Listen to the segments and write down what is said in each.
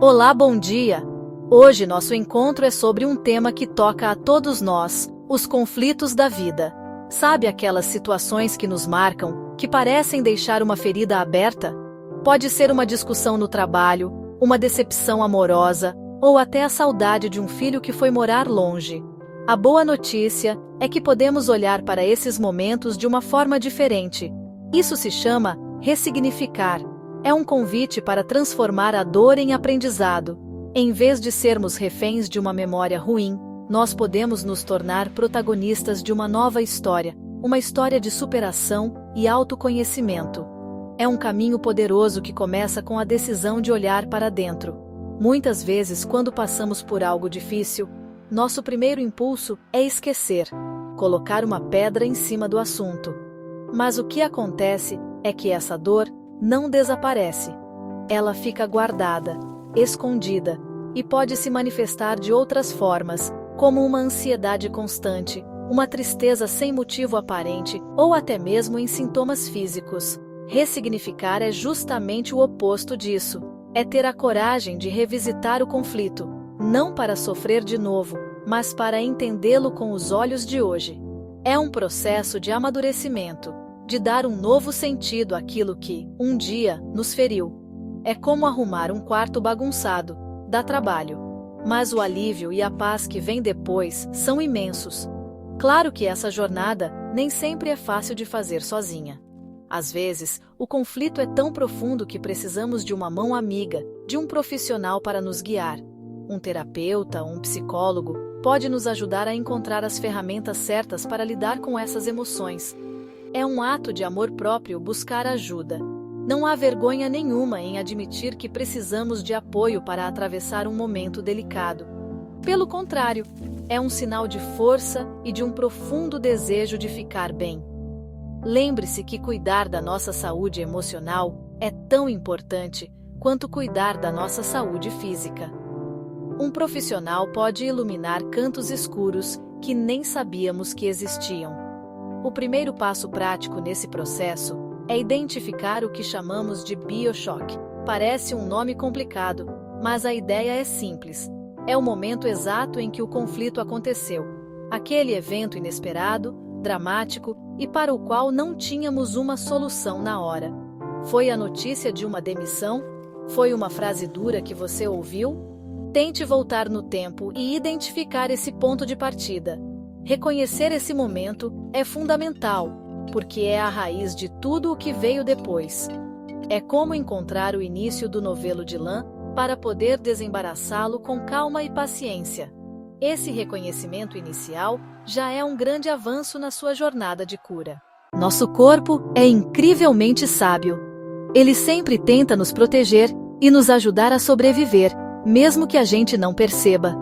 Olá, bom dia! Hoje nosso encontro é sobre um tema que toca a todos nós, os conflitos da vida. Sabe aquelas situações que nos marcam, que parecem deixar uma ferida aberta? Pode ser uma discussão no trabalho, uma decepção amorosa, ou até a saudade de um filho que foi morar longe. A boa notícia é que podemos olhar para esses momentos de uma forma diferente. Isso se chama ressignificar. É um convite para transformar a dor em aprendizado. Em vez de sermos reféns de uma memória ruim, nós podemos nos tornar protagonistas de uma nova história, uma história de superação e autoconhecimento. É um caminho poderoso que começa com a decisão de olhar para dentro. Muitas vezes, quando passamos por algo difícil, nosso primeiro impulso é esquecer, colocar uma pedra em cima do assunto. Mas o que acontece é que essa dor não desaparece. Ela fica guardada, escondida, e pode se manifestar de outras formas, como uma ansiedade constante, uma tristeza sem motivo aparente ou até mesmo em sintomas físicos. Ressignificar é justamente o oposto disso. É ter a coragem de revisitar o conflito, não para sofrer de novo, mas para entendê-lo com os olhos de hoje. É um processo de amadurecimento, de dar um novo sentido àquilo que, um dia, nos feriu. É como arrumar um quarto bagunçado, dá trabalho. Mas o alívio e a paz que vem depois são imensos. Claro que essa jornada nem sempre é fácil de fazer sozinha. Às vezes, o conflito é tão profundo que precisamos de uma mão amiga, de um profissional para nos guiar. Um terapeuta, um psicólogo, pode nos ajudar a encontrar as ferramentas certas para lidar com essas emoções. É um ato de amor próprio buscar ajuda. Não há vergonha nenhuma em admitir que precisamos de apoio para atravessar um momento delicado. Pelo contrário, é um sinal de força e de um profundo desejo de ficar bem. Lembre-se que cuidar da nossa saúde emocional é tão importante quanto cuidar da nossa saúde física. Um profissional pode iluminar cantos escuros que nem sabíamos que existiam. O primeiro passo prático nesse processo é identificar o que chamamos de biochoque. Parece um nome complicado, mas a ideia é simples. É o momento exato em que o conflito aconteceu. Aquele evento inesperado, dramático e para o qual não tínhamos uma solução na hora. Foi a notícia de uma demissão? Foi uma frase dura que você ouviu? Tente voltar no tempo e identificar esse ponto de partida. Reconhecer esse momento é fundamental, porque é a raiz de tudo o que veio depois. É como encontrar o início do novelo de lã para poder desembaraçá-lo com calma e paciência. Esse reconhecimento inicial já é um grande avanço na sua jornada de cura. Nosso corpo é incrivelmente sábio. Ele sempre tenta nos proteger e nos ajudar a sobreviver, mesmo que a gente não perceba.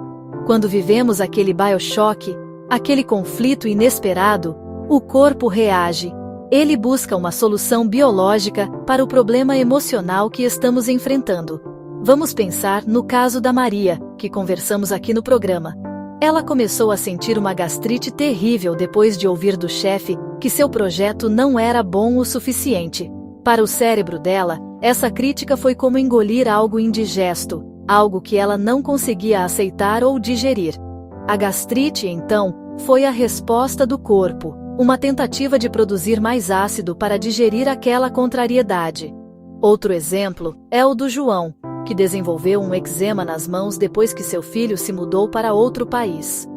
Quando vivemos aquele biochoque, aquele conflito inesperado, o corpo reage. Ele busca uma solução biológica para o problema emocional que estamos enfrentando. Vamos pensar no caso da Maria, que conversamos aqui no programa. Ela começou a sentir uma gastrite terrível depois de ouvir do chefe que seu projeto não era bom o suficiente. Para o cérebro dela, essa crítica foi como engolir algo indigesto, algo que ela não conseguia aceitar ou digerir. A gastrite, então, foi a resposta do corpo, uma tentativa de produzir mais ácido para digerir aquela contrariedade. Outro exemplo é o do João, que desenvolveu um eczema nas mãos depois que seu filho se mudou para outro país.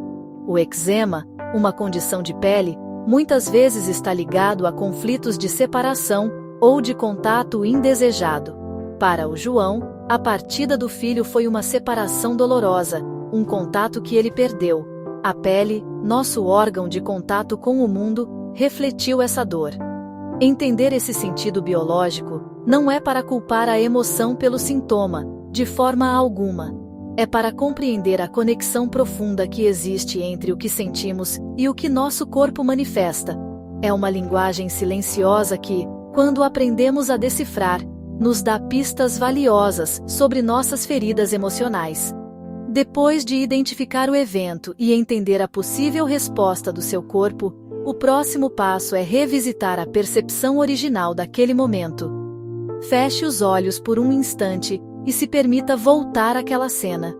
O eczema, uma condição de pele, muitas vezes está ligado a conflitos de separação ou de contato indesejado. Para o João, a partida do filho foi uma separação dolorosa, um contato que ele perdeu. A pele, nosso órgão de contato com o mundo, refletiu essa dor. Entender esse sentido biológico não é para culpar a emoção pelo sintoma, de forma alguma. É para compreender a conexão profunda que existe entre o que sentimos e o que nosso corpo manifesta. É uma linguagem silenciosa que, quando aprendemos a decifrar, nos dá pistas valiosas sobre nossas feridas emocionais. Depois de identificar o evento e entender a possível resposta do seu corpo, o próximo passo é revisitar a percepção original daquele momento. Feche os olhos por um instante e se permita voltar àquela cena.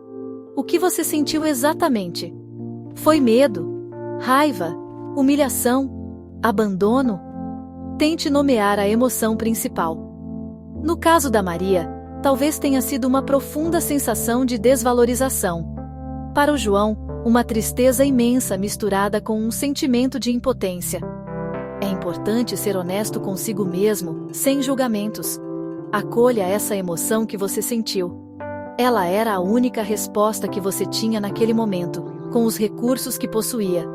O que você sentiu exatamente? Foi medo? Raiva? Humilhação? Abandono? Tente nomear a emoção principal. No caso da Maria, talvez tenha sido uma profunda sensação de desvalorização. Para o João, uma tristeza imensa misturada com um sentimento de impotência. É importante ser honesto consigo mesmo, sem julgamentos. Acolha essa emoção que você sentiu. Ela era a única resposta que você tinha naquele momento, com os recursos que possuía.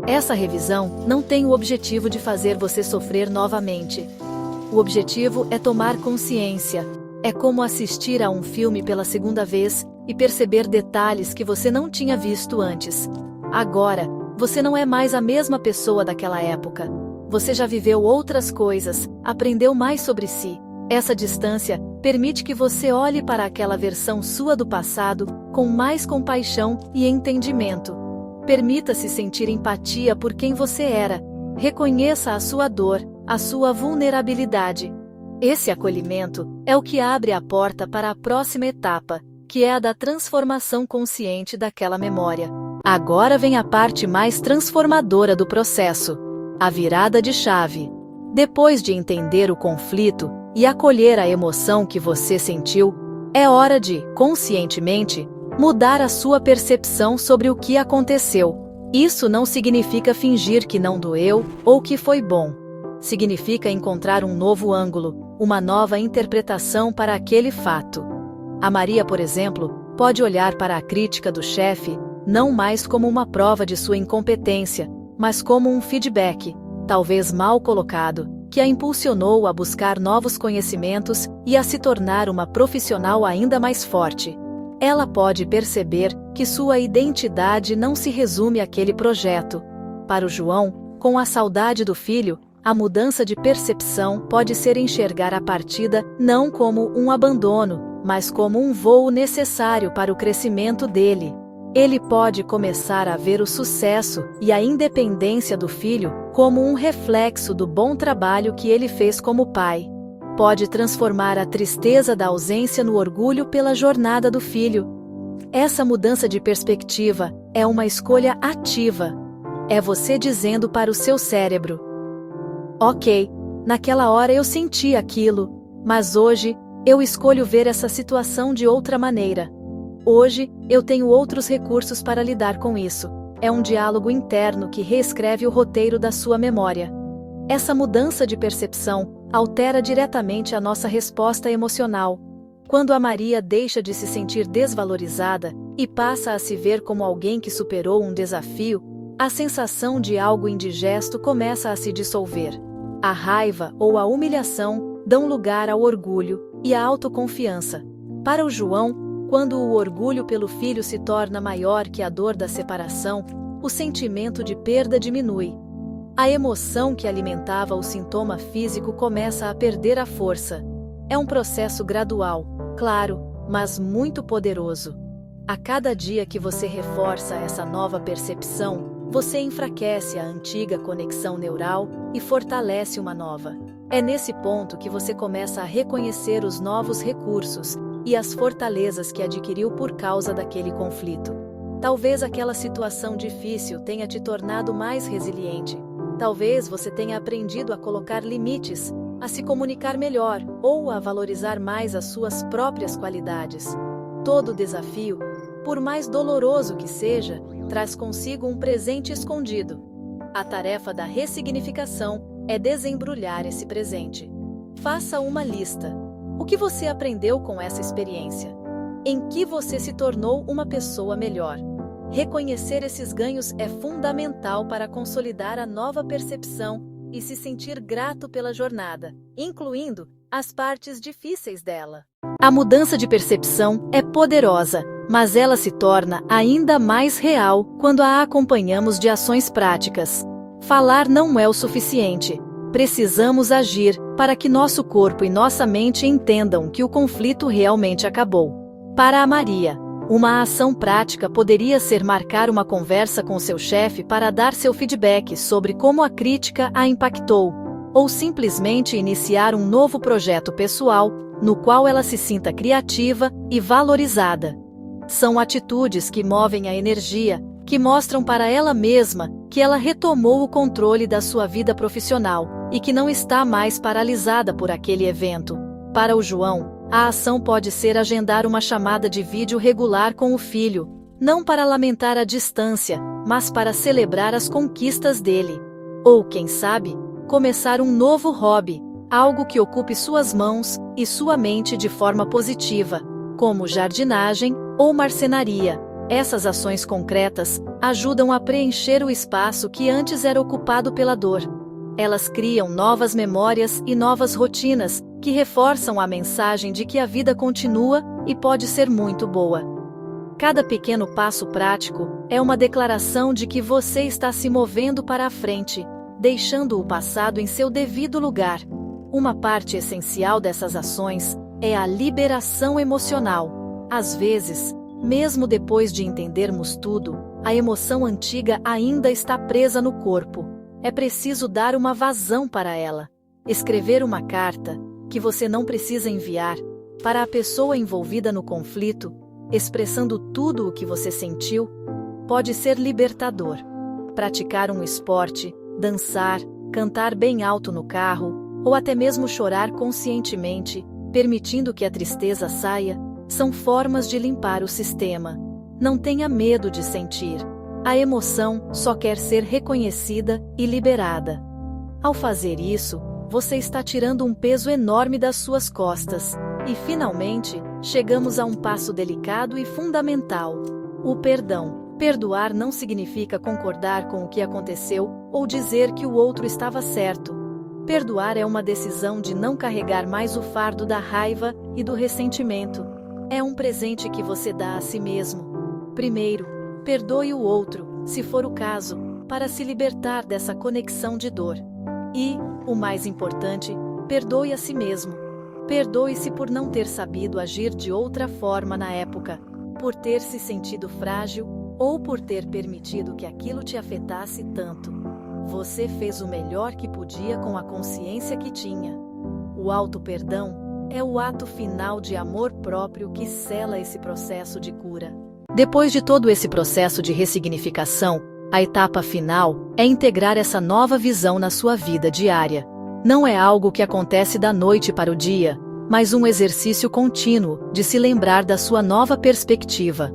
Essa revisão não tem o objetivo de fazer você sofrer novamente. O objetivo é tomar consciência. É como assistir a um filme pela segunda vez e perceber detalhes que você não tinha visto antes. Agora, você não é mais a mesma pessoa daquela época. Você já viveu outras coisas, aprendeu mais sobre si. Essa distância permite que você olhe para aquela versão sua do passado com mais compaixão e entendimento. Permita-se sentir empatia por quem você era. Reconheça a sua dor, a sua vulnerabilidade. Esse acolhimento é o que abre a porta para a próxima etapa, que é a da transformação consciente daquela memória. Agora vem a parte mais transformadora do processo: a virada de chave. Depois de entender o conflito e acolher a emoção que você sentiu, é hora de, conscientemente, mudar a sua percepção sobre o que aconteceu. Isso não significa fingir que não doeu ou que foi bom. Significa encontrar um novo ângulo, uma nova interpretação para aquele fato. A Maria, por exemplo, pode olhar para a crítica do chefe não mais como uma prova de sua incompetência, mas como um feedback, talvez mal colocado, que a impulsionou a buscar novos conhecimentos e a se tornar uma profissional ainda mais forte. Ela pode perceber que sua identidade não se resume àquele projeto. Para o João, com a saudade do filho, a mudança de percepção pode ser enxergar a partida não como um abandono, mas como um voo necessário para o crescimento dele. Ele pode começar a ver o sucesso e a independência do filho como um reflexo do bom trabalho que ele fez como pai. Pode transformar a tristeza da ausência no orgulho pela jornada do filho. Essa mudança de perspectiva é uma escolha ativa. É você dizendo para o seu cérebro: ok, naquela hora eu senti aquilo, mas hoje eu escolho ver essa situação de outra maneira. Hoje, eu tenho outros recursos para lidar com isso. É um diálogo interno que reescreve o roteiro da sua memória. Essa mudança de percepção altera diretamente a nossa resposta emocional. Quando a Maria deixa de se sentir desvalorizada e passa a se ver como alguém que superou um desafio, a sensação de algo indigesto começa a se dissolver. A raiva ou a humilhação dão lugar ao orgulho e à autoconfiança. Para o João, quando o orgulho pelo filho se torna maior que a dor da separação, o sentimento de perda diminui. A emoção que alimentava o sintoma físico começa a perder a força. É um processo gradual, claro, mas muito poderoso. A cada dia que você reforça essa nova percepção, você enfraquece a antiga conexão neural e fortalece uma nova. É nesse ponto que você começa a reconhecer os novos recursos e as fortalezas que adquiriu por causa daquele conflito. Talvez aquela situação difícil tenha te tornado mais resiliente. Talvez você tenha aprendido a colocar limites, a se comunicar melhor ou a valorizar mais as suas próprias qualidades. Todo desafio, por mais doloroso que seja, traz consigo um presente escondido. A tarefa da ressignificação é desembrulhar esse presente. Faça uma lista. O que você aprendeu com essa experiência? Em que você se tornou uma pessoa melhor? Reconhecer esses ganhos é fundamental para consolidar a nova percepção e se sentir grato pela jornada, incluindo as partes difíceis dela. A mudança de percepção é poderosa, mas ela se torna ainda mais real quando a acompanhamos de ações práticas. Falar não é o suficiente. Precisamos agir para que nosso corpo e nossa mente entendam que o conflito realmente acabou. Para a Maria, uma ação prática poderia ser marcar uma conversa com seu chefe para dar seu feedback sobre como a crítica a impactou, ou simplesmente iniciar um novo projeto pessoal, no qual ela se sinta criativa e valorizada. São atitudes que movem a energia, que mostram para ela mesma que ela retomou o controle da sua vida profissional e que não está mais paralisada por aquele evento. Para o João, a ação pode ser agendar uma chamada de vídeo regular com o filho, não para lamentar a distância, mas para celebrar as conquistas dele. Ou, quem sabe, começar um novo hobby, algo que ocupe suas mãos e sua mente de forma positiva, como jardinagem ou marcenaria. Essas ações concretas ajudam a preencher o espaço que antes era ocupado pela dor. Elas criam novas memórias e novas rotinas que reforçam a mensagem de que a vida continua e pode ser muito boa. Cada pequeno passo prático é uma declaração de que você está se movendo para a frente, deixando o passado em seu devido lugar. Uma parte essencial dessas ações é a liberação emocional. Às vezes, mesmo depois de entendermos tudo, a emoção antiga ainda está presa no corpo. É preciso dar uma vazão para ela. Escrever uma carta, que você não precisa enviar, para a pessoa envolvida no conflito, expressando tudo o que você sentiu, pode ser libertador. Praticar um esporte, dançar, cantar bem alto no carro, ou até mesmo chorar conscientemente, permitindo que a tristeza saia, são formas de limpar o sistema. Não tenha medo de sentir. A emoção só quer ser reconhecida e liberada. Ao fazer isso, você está tirando um peso enorme das suas costas. E, finalmente, chegamos a um passo delicado e fundamental: o perdão. Perdoar não significa concordar com o que aconteceu ou dizer que o outro estava certo. Perdoar é uma decisão de não carregar mais o fardo da raiva e do ressentimento. É um presente que você dá a si mesmo. Primeiro, perdoe o outro, se for o caso, para se libertar dessa conexão de dor. E, o mais importante, perdoe a si mesmo. Perdoe-se por não ter sabido agir de outra forma na época, por ter se sentido frágil ou por ter permitido que aquilo te afetasse tanto. Você fez o melhor que podia com a consciência que tinha. O auto-perdão é o ato final de amor próprio que sela esse processo de cura. Depois de todo esse processo de ressignificação, a etapa final é integrar essa nova visão na sua vida diária. Não é algo que acontece da noite para o dia, mas um exercício contínuo de se lembrar da sua nova perspectiva.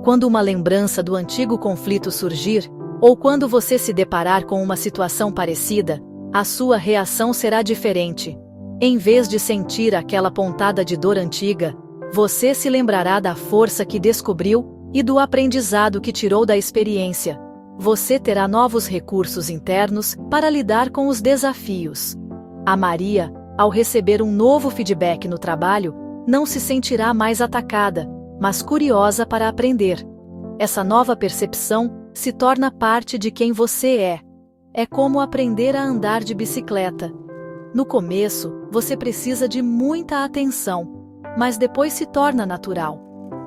Quando uma lembrança do antigo conflito surgir, ou quando você se deparar com uma situação parecida, a sua reação será diferente. Em vez de sentir aquela pontada de dor antiga, você se lembrará da força que descobriu e do aprendizado que tirou da experiência. Você terá novos recursos internos para lidar com os desafios. A Maria, ao receber um novo feedback no trabalho, não se sentirá mais atacada, mas curiosa para aprender. Essa nova percepção se torna parte de quem você é. É como aprender a andar de bicicleta. No começo, você precisa de muita atenção, mas depois se torna natural.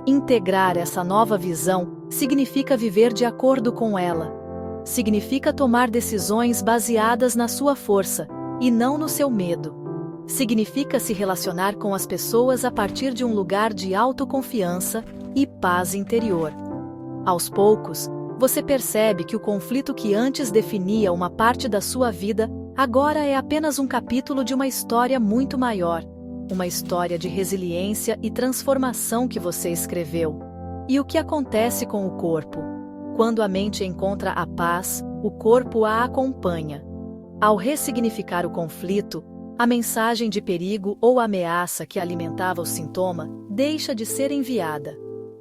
Integrar essa nova visão significa viver de acordo com ela. Significa tomar decisões baseadas na sua força, e não no seu medo. Significa se relacionar com as pessoas a partir de um lugar de autoconfiança e paz interior. Aos poucos, você percebe que o conflito que antes definia uma parte da sua vida, agora é apenas um capítulo de uma história muito maior. Uma história de resiliência e transformação que você escreveu. E o que acontece com o corpo? Quando a mente encontra a paz, o corpo a acompanha. Ao ressignificar o conflito, a mensagem de perigo ou ameaça que alimentava o sintoma deixa de ser enviada.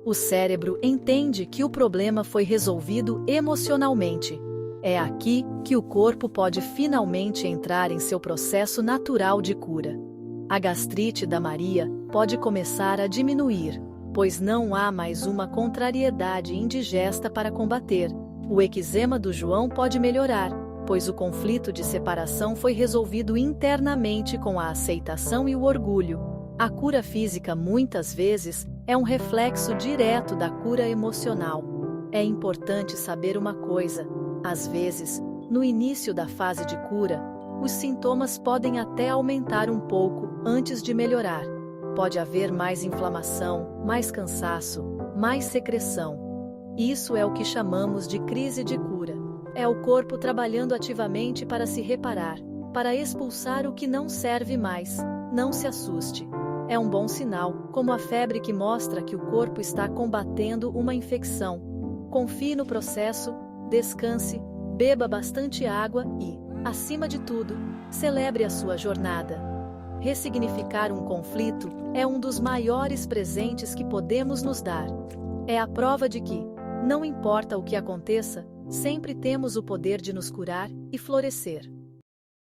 O cérebro entende que o problema foi resolvido emocionalmente. É aqui que o corpo pode finalmente entrar em seu processo natural de cura. A gastrite da Maria pode começar a diminuir, pois não há mais uma contrariedade indigesta para combater. O eczema do João pode melhorar, pois o conflito de separação foi resolvido internamente com a aceitação e o orgulho. A cura física muitas vezes é um reflexo direto da cura emocional. É importante saber uma coisa: às vezes, no início da fase de cura, os sintomas podem até aumentar um pouco antes de melhorar. Pode haver mais inflamação, mais cansaço, mais secreção. Isso é o que chamamos de crise de cura. É o corpo trabalhando ativamente para se reparar, para expulsar o que não serve mais. Não se assuste. É um bom sinal, como a febre que mostra que o corpo está combatendo uma infecção. Confie no processo, descanse, beba bastante água e, acima de tudo, celebre a sua jornada. Ressignificar um conflito é um dos maiores presentes que podemos nos dar. É a prova de que, não importa o que aconteça, sempre temos o poder de nos curar e florescer.